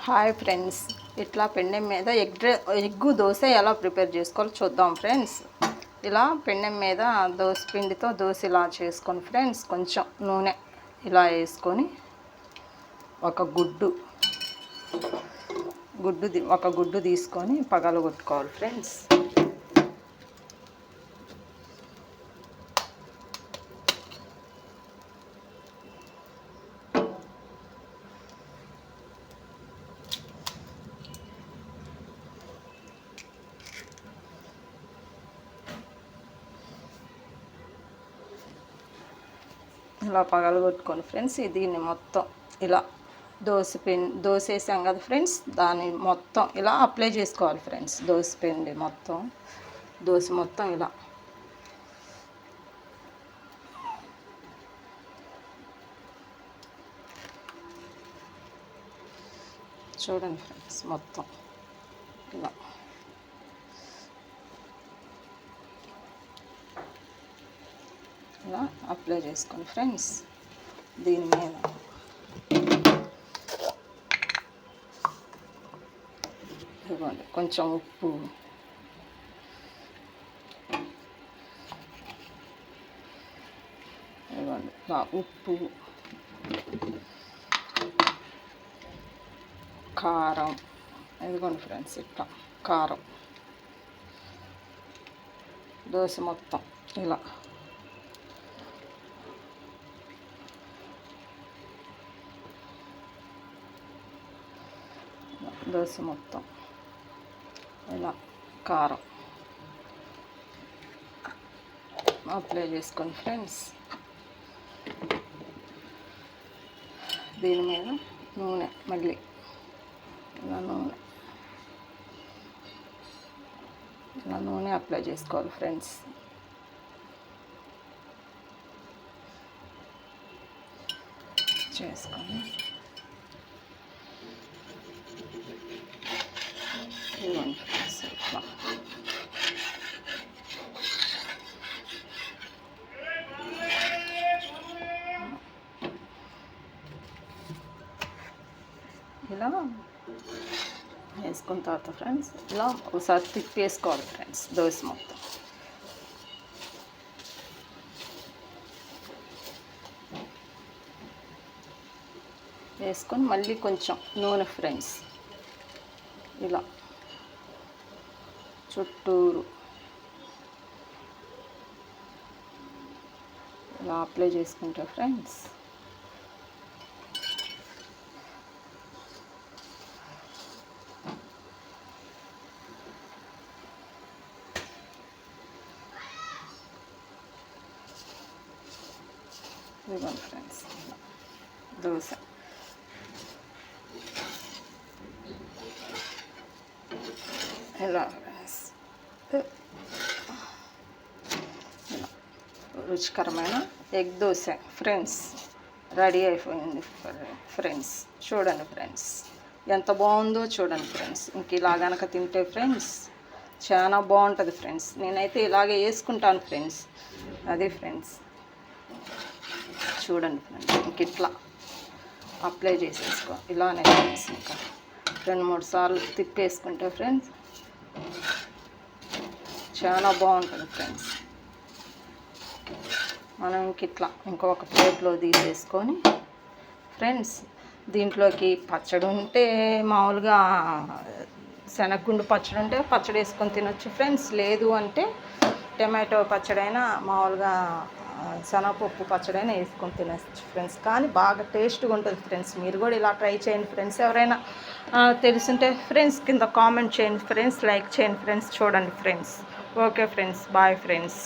Hi friends, ఇట్లా పెండెం మీద egg dosa ఎలా ప్రిపేర్ చేసుకోవాలో చూద్దాం ఫ్రెండ్స్. ఇలా పెండెం మీద దోశ పిండితో దోశ ఇలా చేసుకొని ఫ్రెండ్స్, కొంచెం నూనె ఇలా వేసుకొని ఒక గుడ్డు తీసుకొని పగలగొట్టుకోవాలి ఫ్రెండ్స్. ఇలా పగలగొట్టుకోండి ఫ్రెండ్స్. దీన్ని మొత్తం ఇలా దోశ వేసాం కదా ఫ్రెండ్స్, దాన్ని మొత్తం ఇలా అప్లై చేసుకోవాలి ఫ్రెండ్స్. దోశ పిండి మొత్తం ఇలా చూడండి ఫ్రెండ్స్, మొత్తం ఇలా అప్లై చేసుకోండి ఫ్రెండ్స్. దీని మీద ఇవ్వండి కొంచెం ఉప్పు, ఇవ్వండి ఉప్పు, కారం, ఇదిగోండి ఫ్రెండ్స్ ఇట్లా కారం. దోశ మొత్తం ఇలా ఇలా కారం అప్లై చేసుకోండి ఫ్రెండ్స్. దీని మీద నూనె, మళ్ళీ ఇలా నూనె అప్లై చేసుకోవాలి ఫ్రెండ్స్. చేసుకొని ఇలా వేసుకున్న తర్వాత ఫ్రెండ్స్ ఇలా ఒకసారి తిప్పేసుకోవాలి ఫ్రెండ్స్. దోశ మొత్తం వేసుకొని మళ్ళీ కొంచెం నూనె ఫ్రెండ్స్ ఇలా చుట్టూరు ఇలా అప్లై చేసుకుంటా ఫ్రెండ్స్. ఇదిగోండి ఫ్రెండ్స్ దోశ ఇలా రుచికరమైన ఎగ్ దోశ ఫ్రెండ్స్ రెడీ అయిపోయింది ఫ్రెండ్స్. చూడండి ఫ్రెండ్స్ ఎంత బాగుందో చూడండి ఫ్రెండ్స్. ఇంక ఇలా కనుక తింటే ఫ్రెండ్స్ చాలా బాగుంటుంది ఫ్రెండ్స్. నేనైతే ఇలాగే వేసుకుంటాను ఫ్రెండ్స్. అదే ఫ్రెండ్స్ చూడండి ఫ్రెండ్స్, ఇంక ఇట్లా అప్లై చేసేసుకో. ఇలానే ఫ్రెండ్స్ ఇంకా 2-3 సార్లు తిప్పేసుకుంటే ఫ్రెండ్స్ చాలా బాగుంటుంది ఫ్రెండ్స్. మనం ఇట్లా ఇంకొక ప్లేట్లో తీసేసుకొని ఫ్రెండ్స్, దీంట్లోకి పచ్చడి ఉంటే మామూలుగా శనగగుండు పచ్చడి ఉంటే పచ్చడి వేసుకొని తినొచ్చు ఫ్రెండ్స్. లేదు అంటే టమాటో పచ్చడి అయినా మామూలుగా శనగపప్పు పచ్చడి అయినా వేసుకొని తినచ్చు ఫ్రెండ్స్. కానీ బాగా టేస్ట్గా ఉంటుంది ఫ్రెండ్స్. మీరు కూడా ఇలా ట్రై చేయండి ఫ్రెండ్స్. ఎవరైనా తెలుసుంటే ఫ్రెండ్స్ కింద కామెంట్ చేయండి ఫ్రెండ్స్, లైక్ చేయండి ఫ్రెండ్స్. చూడండి friends. Okay friends, bye friends.